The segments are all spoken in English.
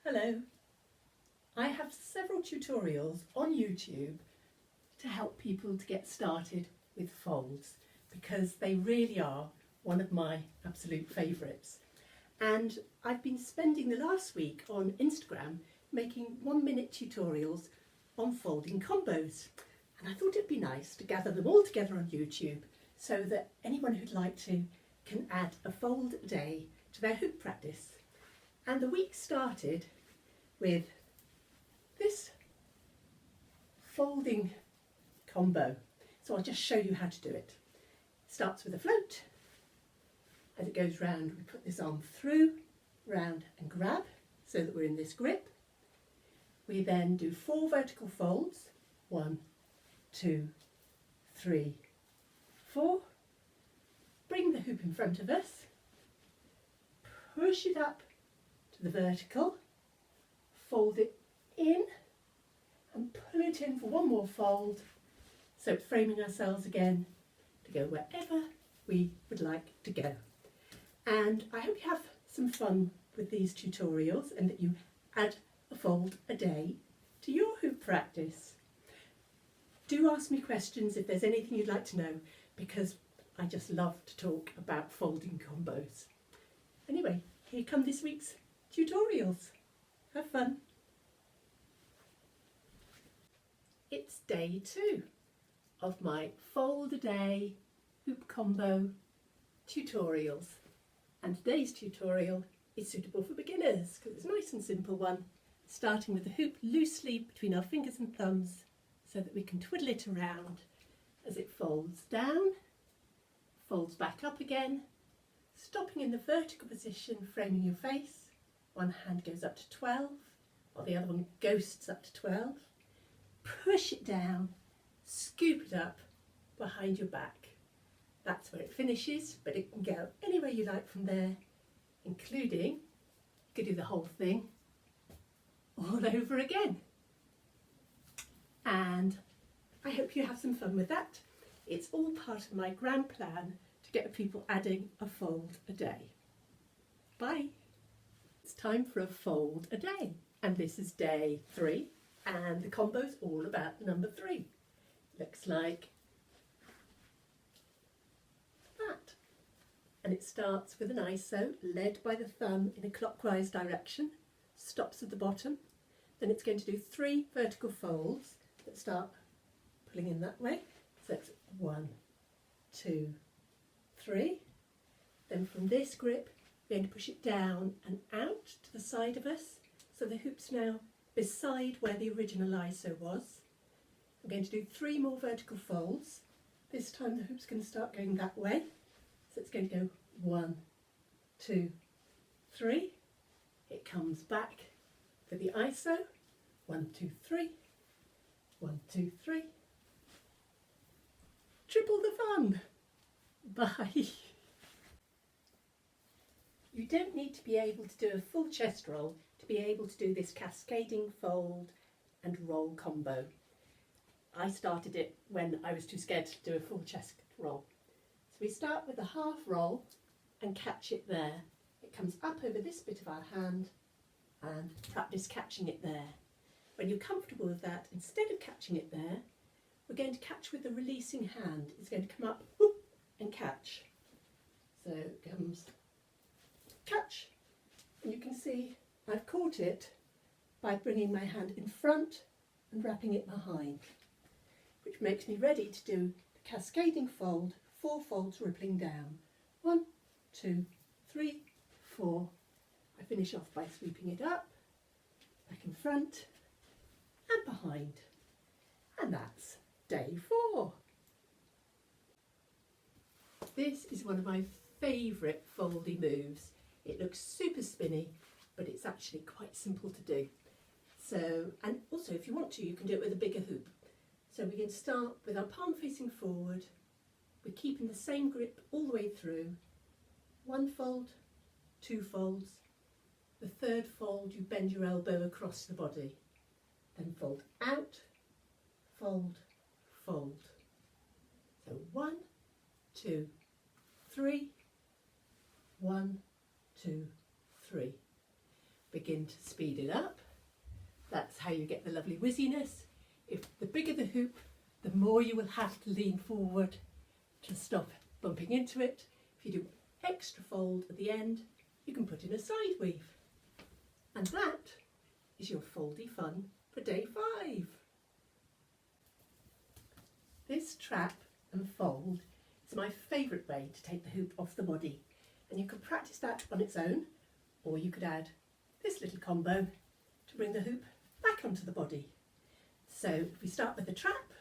Hello. I have several tutorials on YouTube to help people to get started with folds because they really are one of my absolute favourites. And I've been spending the last week on Instagram making 1-minute tutorials on folding combos. And I thought it'd be nice to gather them all together on YouTube so that anyone who'd like to can add a fold a day to their hoop practice. And the week started with this folding combo. So I'll just show you how to do it. It starts with a float. As it goes round, we put this arm through, round and grab so that we're in this grip. We then do 4 vertical folds. 1, 2, 3, 4. Bring the hoop in front of us. Push it up to the vertical. Fold it in and pull it in for one more fold. So it's framing ourselves again to go wherever we would like to go. And I hope you have some fun with these tutorials and that you add a fold a day to your hoop practice. Do ask me questions if there's anything you'd like to know, because I just love to talk about folding combos. Anyway, here come this week's tutorials. Have fun. It's day 2 of my fold a day hoop combo tutorials. And today's tutorial is suitable for beginners because it's a nice and simple one, starting with the hoop loosely between our fingers and thumbs so that we can twiddle it around as it folds down, folds back up again, stopping in the vertical position, framing your face. One hand goes up to 12, while the other one ghosts up to 12. Push it down, scoop it up behind your back. That's where it finishes, but it can go anywhere you like from there, including, you could do the whole thing all over again. And I hope you have some fun with that. It's all part of my grand plan to get people adding a fold a day. Bye. It's time for a fold a day, and this is day 3, and the combo's all about the number 3. Looks like that. And it starts with an ISO led by the thumb in a clockwise direction, stops at the bottom. Then it's going to do 3 vertical folds that start pulling in that way. So it's 1, 2, 3. Then from this grip, we're going to push it down and out to the side of us. So the hoop's now beside where the original ISO was. We're going to do 3 more vertical folds. This time the hoop's going to start going that way. So it's going to go 1, 2, 3. It comes back for the ISO. 1, 2, 3. 1, 2, 3. Triple the fun. Bye. You don't need to be able to do a full chest roll to be able to do this cascading fold and roll combo. I started it when I was too scared to do a full chest roll. So we start with a half roll and catch it there. It comes up over this bit of our hand and practice catching it there. When you're comfortable with that, instead of catching it there, we're going to catch with the releasing hand. It's going to come up whoop, and catch. So it comes catch, and you can see I've caught it by bringing my hand in front and wrapping it behind, which makes me ready to do the cascading fold, 4 folds rippling down. 1, 2, 3, 4. I finish off by sweeping it up, back in front and behind. And that's day 4. This is one of my favourite foldy moves. It looks super spinny, but it's actually quite simple to do. So, and also if you want to, you can do it with a bigger hoop. So we're going to start with our palm facing forward. We're keeping the same grip all the way through. 1 fold, 2 folds. The 3rd fold, you bend your elbow across the body. Then fold out, fold, fold. So 1, 2, 3, 1, 2, 3. begin to speed it up. That's how you get the lovely whizziness. If the bigger the hoop, the more you will have to lean forward to stop bumping into it. If you do extra fold at the end, you can put in a side weave. And that is your foldy fun for day 5. This trap and fold is my favourite way to take the hoop off the body, and you could practice that on its own, or you could add this little combo to bring the hoop back onto the body. So if we start with the trap,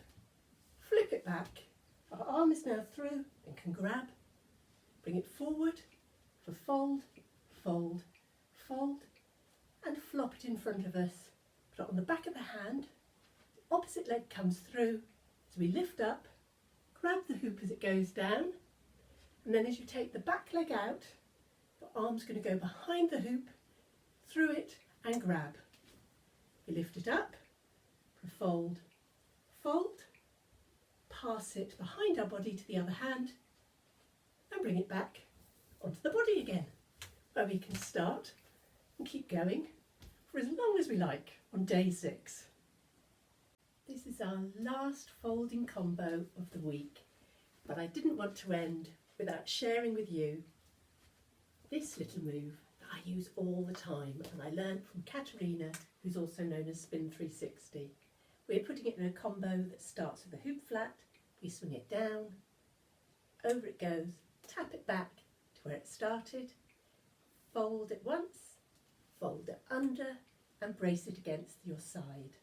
flip it back, our arm is now through and can grab, bring it forward for fold, fold, fold, and flop it in front of us, put it on the back of the hand, the opposite leg comes through, so we lift up, grab the hoop as it goes down, and then as you take the back leg out, your arm's going to go behind the hoop, through it and grab. We lift it up, for fold, fold, pass it behind our body to the other hand, and bring it back onto the body again, where we can start and keep going for as long as we like on day 6. This is our last folding combo of the week, but I didn't want to end without sharing with you this little move that I use all the time, and I learned from Katerina, who's also known as Spin 360. We're putting it in a combo that starts with a hoop flat, we swing it down, over it goes, tap it back to where it started, fold it once, fold it under and brace it against your side.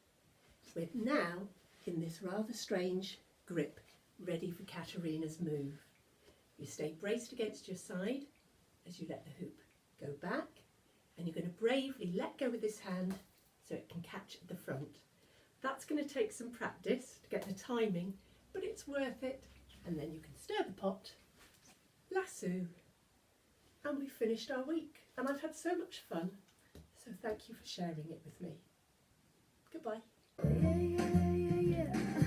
We're now in this rather strange grip, ready for Katerina's move. You stay braced against your side as you let the hoop go back, and you're going to bravely let go with this hand so it can catch at the front. That's going to take some practice to get the timing, but it's worth it. And then you can stir the pot, lasso, and we've finished our week. And I've had so much fun, so thank you for sharing it with me. Goodbye. Yeah, yeah, yeah, yeah.